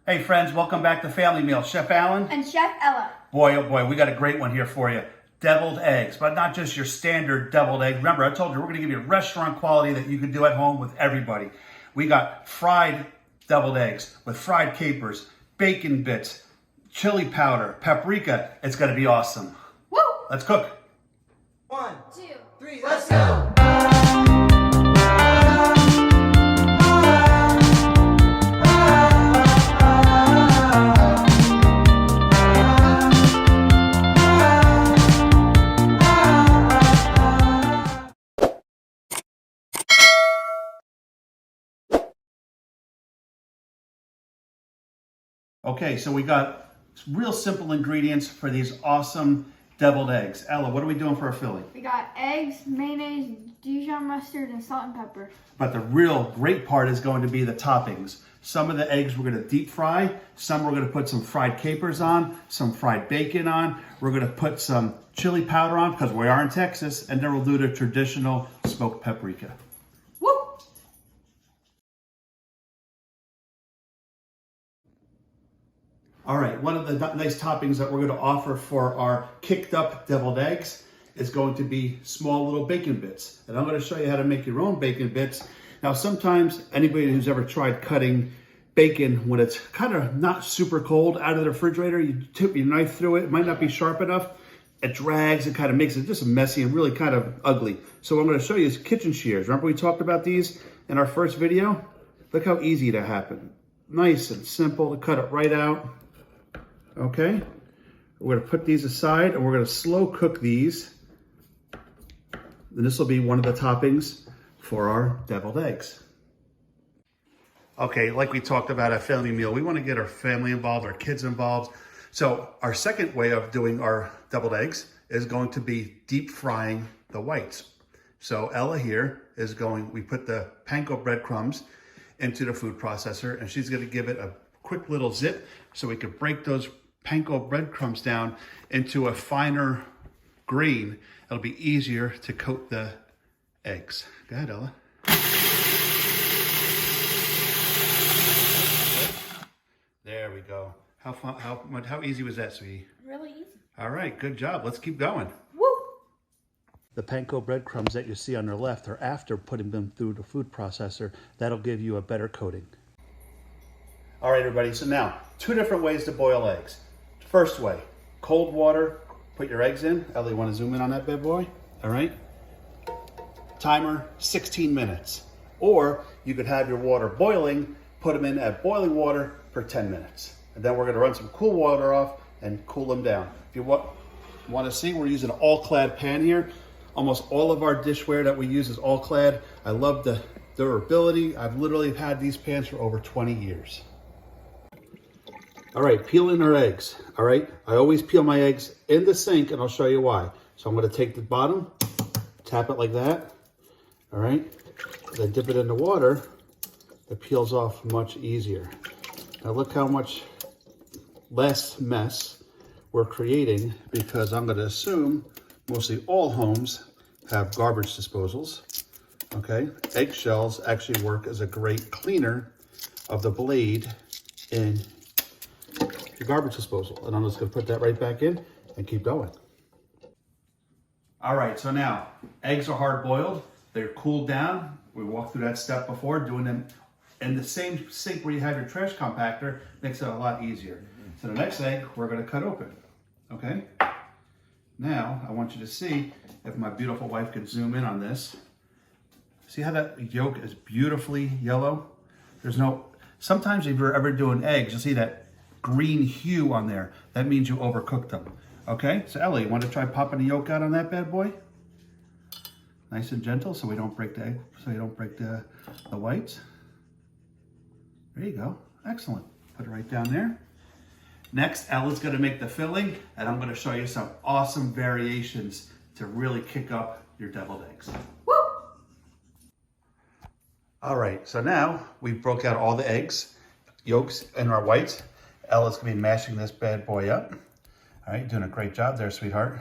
Hey friends, welcome back to Family Meal. Chef Alan. And Chef Ella. Boy, oh boy, we got a great one here for you. Deviled eggs, but not just your standard deviled egg. Remember, I told you we're gonna give you restaurant quality that you can do at home with everybody. We got fried deviled eggs with fried capers, bacon bits, chili powder, paprika. It's gonna be awesome. Woo! Let's cook. 1, 2, 3, let's go! Okay, so we got real simple ingredients for these awesome deviled eggs. Ella, what are we doing for our filling? We got eggs, mayonnaise, Dijon mustard, and salt and pepper. But the real great part is going to be the toppings. Some of the eggs we're going to deep fry. Some we're going to put some fried capers on, some fried bacon on. We're going to put some chili powder on because we are in Texas. And then we'll do the traditional smoked paprika. Woo! All right, one of the nice toppings that we're going to offer for our kicked up deviled eggs is going to be small little bacon bits. And I'm going to show you how to make your own bacon bits. Now, sometimes anybody who's ever tried cutting bacon when it's kind of not super cold out of the refrigerator, you tip your knife through it, it might not be sharp enough. It drags and kind of makes it just messy and really kind of ugly. So what I'm going to show you is kitchen shears. Remember we talked about these in our first video? Look how easy to happen. Nice and simple to cut it right out. Okay, we're going to put these aside and we're going to slow cook these. And this will be one of the toppings for our deviled eggs. Okay, like we talked about at Family Meal, we want to get our family involved, our kids involved. So our second way of doing our deviled eggs is going to be deep frying the whites. So Ella here is we put the panko breadcrumbs into the food processor and she's going to give it a quick little zip so we could break those panko breadcrumbs down into a finer grain. It'll be easier to coat the eggs. Go ahead, Ella. There we go. How easy was that, sweetie? Really easy. All right, good job. Let's keep going. Woo! The panko breadcrumbs that you see on the left are after putting them through the food processor. That'll give you a better coating. All right, everybody, so now, 2 different ways to boil eggs. First way, cold water, put your eggs in. Ellie, you want to zoom in on that bad boy? All right. Timer, 16 minutes. Or you could have your water boiling, put them in at boiling water for 10 minutes. And then we're going to run some cool water off and cool them down. If you want to see, we're using an all-clad pan here. Almost all of our dishware that we use is all-clad. I love the durability. I've literally had these pans for over 20 years. All right, peeling our eggs. All right, I always peel my eggs in the sink and I'll show you why. So I'm going to take the bottom, tap it like that. All right, then dip it in the water. It peels off much easier. Now look how much less mess we're creating because I'm going to assume mostly all homes have garbage disposals. Okay, eggshells actually work as a great cleaner of the blade in your garbage disposal. And I'm just going to put that right back in and keep going. All right, so now eggs are hard boiled. They're cooled down. We walked through that step before. Doing them in the same sink where you have your trash compactor makes it a lot easier. So the next egg we're going to cut open. Okay. Now I want you to see if my beautiful wife could zoom in on this. See how that yolk is beautifully yellow? Sometimes if you're ever doing eggs, you'll see that green hue on there. That means you overcooked them. Okay, so Ellie, you want to try popping the yolk out on that bad boy? Nice and gentle so we don't break the egg, so you don't break the whites. There you go, excellent. Put it right down there. Next, Ella's gonna make the filling and I'm gonna show you some awesome variations to really kick up your deviled eggs. Woo! All right, so now we broke out all the eggs, yolks and our whites. Ella's gonna be mashing this bad boy up. All right, doing a great job there, sweetheart.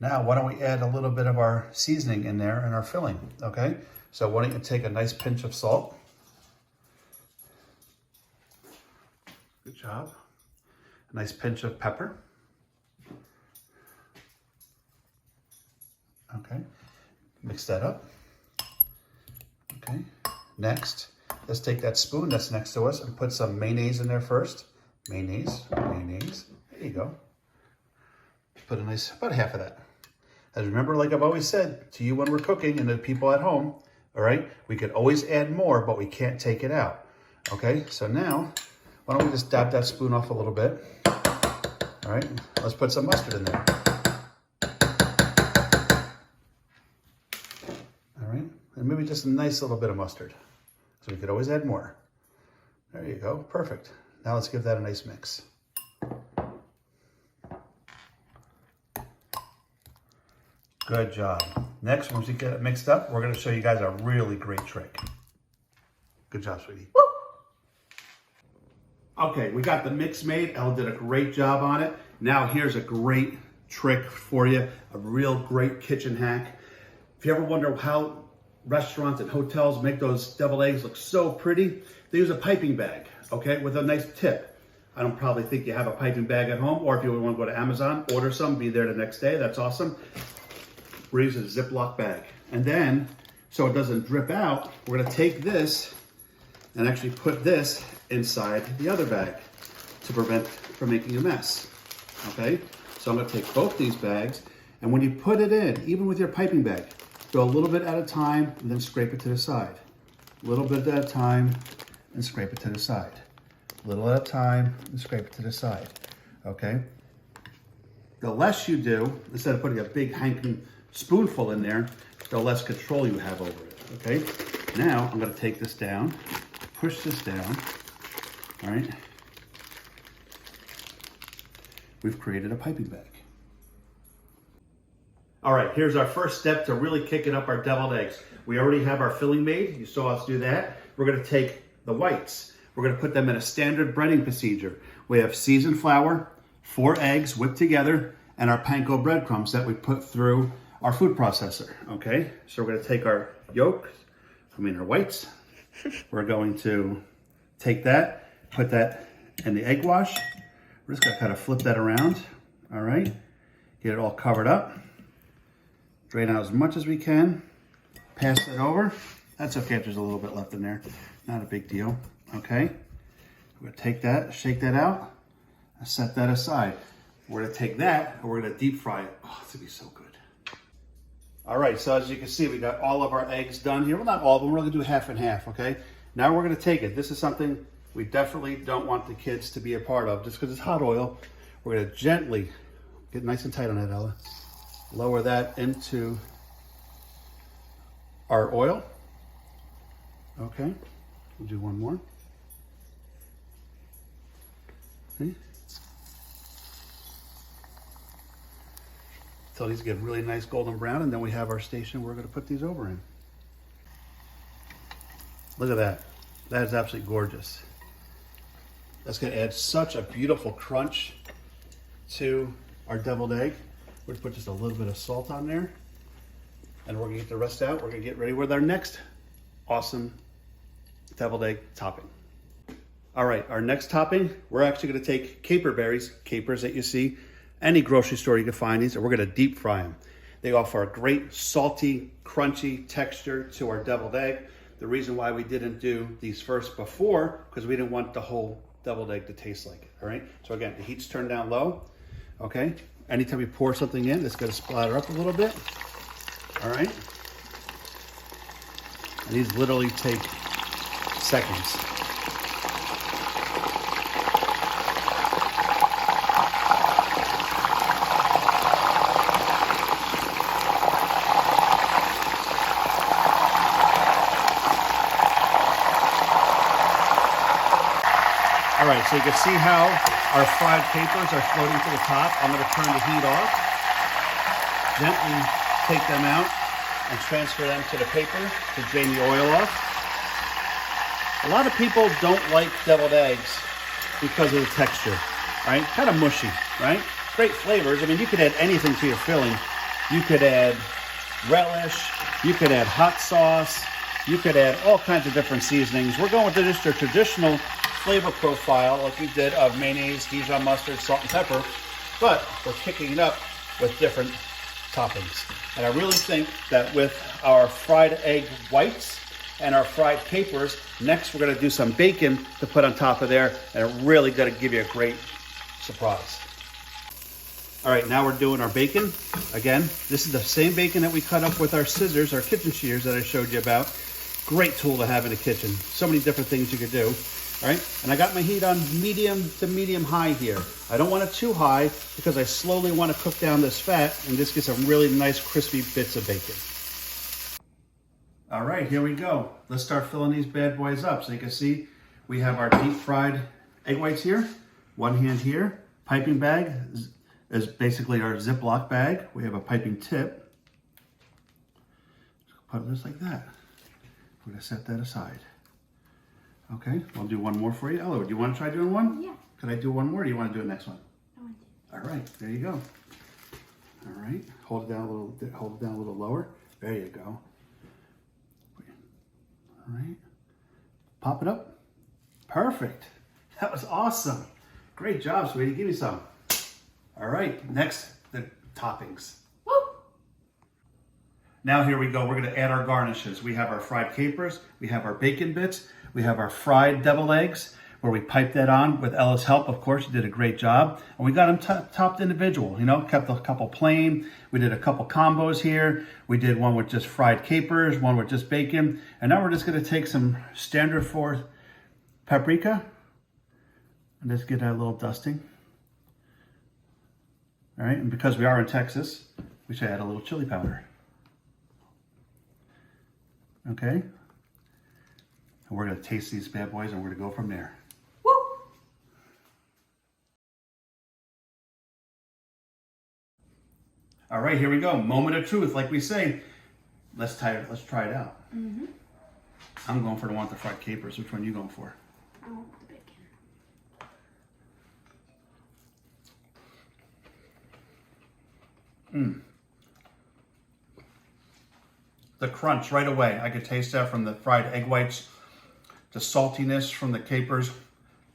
Now, why don't we add a little bit of our seasoning in there in our filling, okay? So why don't you take a nice pinch of salt. Good job. A nice pinch of pepper. Okay, mix that up. Okay, next, let's take that spoon that's next to us and put some mayonnaise in there first. Mayonnaise, mayonnaise, there you go. Put a nice, about half of that. As remember, like I've always said to you when we're cooking and the people at home, all right, we could always add more, but we can't take it out. Okay, so now, why don't we just dab that spoon off a little bit? All right, let's put some mustard in there. All right, and maybe just a nice little bit of mustard. So we could always add more. There you go, perfect. Now let's give that a nice mix. Good job. Next, once you get it mixed up, we're gonna show you guys a really great trick. Good job, sweetie. Woo! Okay, we got the mix made. Elle did a great job on it. Now here's a great trick for you, a real great kitchen hack. If you ever wonder how restaurants and hotels make those deviled eggs look so pretty, they use a piping bag, okay, with a nice tip. I don't probably think you have a piping bag at home, or if you want to go to Amazon, order some, be there the next day, that's awesome. We're using a Ziploc bag. And then, so it doesn't drip out, we're gonna take this and actually put this inside the other bag to prevent from making a mess, okay? So I'm gonna take both these bags, and when you put it in, even with your piping bag, go a little bit at a time and then scrape it to the side. A little bit at a time and scrape it to the side. A little at a time and scrape it to the side, okay? The less you do, instead of putting a big hanking spoonful in there, the less control you have over it, okay? Now I'm gonna take this down, push this down, all right? We've created a piping bag. All right, here's our first step to really kicking up our deviled eggs. We already have our filling made. You saw us do that. We're gonna take the whites. We're gonna put them in a standard breading procedure. We have seasoned flour, 4 eggs whipped together, and our panko breadcrumbs that we put through our food processor, okay? So we're gonna take our yolks, our whites. We're going to take that, put that in the egg wash. We're just gonna kind of flip that around, all right? Get it all covered up. Drain out as much as we can. Pass it over. That's okay if there's a little bit left in there. Not a big deal, okay? We're gonna take that, shake that out, and set that aside. We're gonna take that and we're gonna deep fry it. Oh, it's gonna be so good. All right, so as you can see, we got all of our eggs done here. Well, not all of them, we're gonna do half and half, okay? Now we're gonna take it. This is something we definitely don't want the kids to be a part of just because it's hot oil. We're gonna gently, get nice and tight on that, Ella. Lower that into our oil. Okay, we'll do one more. See? Until these get really nice golden brown, and then we have our station we're gonna put these over in. Look at that. That is absolutely gorgeous. That's gonna add such a beautiful crunch to our deviled egg. We're gonna put just a little bit of salt on there, and we're gonna get the rest out. We're gonna get ready with our next awesome deviled egg topping. All right, our next topping, we're actually gonna take caper berries, capers that you see, any grocery store you can find these, and we're gonna deep fry them. They offer a great salty, crunchy texture to our deviled egg. The reason why we didn't do these first before, because we didn't want the whole deviled egg to taste like it, all right? So again, the heat's turned down low, okay? Anytime you pour something in, it's gonna splatter up a little bit, all right? And these literally take seconds. All right, so you can see how our fried capers are floating to the top. I'm gonna turn the heat off, gently take them out and transfer them to the paper to drain the oil off. A lot of people don't like deviled eggs because of the texture, right? Kind of mushy, right? Great flavors. I mean, you could add anything to your filling. You could add relish, you could add hot sauce, you could add all kinds of different seasonings. We're going with just a traditional flavor profile like we did of mayonnaise, Dijon mustard, salt and pepper, but we're kicking it up with different toppings. And I really think that with our fried egg whites and our fried capers, next we're gonna do some bacon to put on top of there, and it really gonna give you a great surprise. All right, now we're doing our bacon. Again, this is the same bacon that we cut up with our scissors, our kitchen shears that I showed you about. Great tool to have in the kitchen. So many different things you could do. All right, and I got my heat on medium to medium high here. I don't want it too high because I slowly want to cook down this fat and just get some really nice crispy bits of bacon. All right, here we go. Let's start filling these bad boys up. So you can see we have our deep fried egg whites here. One hand here. Piping bag is basically our Ziploc bag. We have a piping tip. Put it just like that. We're gonna set that aside. Okay, I'll do one more for you. Ella, do you want to try doing one? Yeah. Can I do one more, or do you want to do the next one? I want to. All right, there you go. All right, hold it down a little. Hold it down a little lower. There you go. All right, pop it up. Perfect. That was awesome. Great job, sweetie. Give me some. All right, next the toppings. Woo! Now here we go. We're going to add our garnishes. We have our fried capers. We have our bacon bits. We have our fried deviled eggs, where we piped that on with Ella's help. Of course, she did a great job. And we got them topped individual, you know, kept a couple plain. We did a couple combos here. We did one with just fried capers, one with just bacon. And now we're just going to take some standard force paprika and just get a little dusting. All right, and because we are in Texas, we should add a little chili powder. Okay, and we're gonna taste these bad boys and we're gonna go from there. Woo! All right, here we go. Moment of truth, like we say. Let's try it out. Mm-hmm. I'm going for the one with the fried capers. Which one are you going for? I want the bacon. The crunch right away. I could taste that from the fried egg whites. The saltiness from the capers.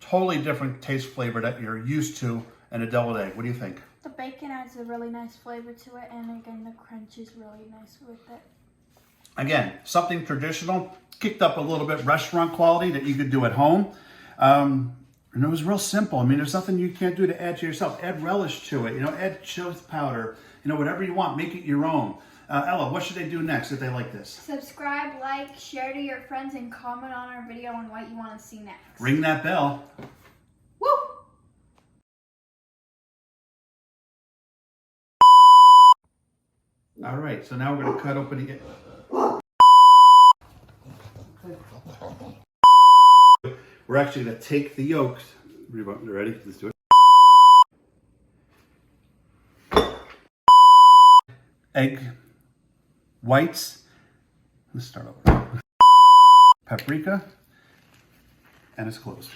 Totally different taste flavor that you're used to in a deviled egg. What do you think? The bacon adds a really nice flavor to it, and again, the crunch is really nice with it. Again, something traditional, kicked up a little bit restaurant quality that you could do at home. And it was real simple. I mean, there's nothing you can't do to add to yourself. Add relish to it, you know, add chili powder, you know, whatever you want, make it your own. Ella, what should they do next if they like this? Subscribe, like, share to your friends, and comment on our video on what you want to see next. Ring that bell. Woo! All right, so now we're going to cut open the... We're actually going to take the yolks. You ready? Let's do it. Egg whites. Let's start over. Paprika. And it's closed.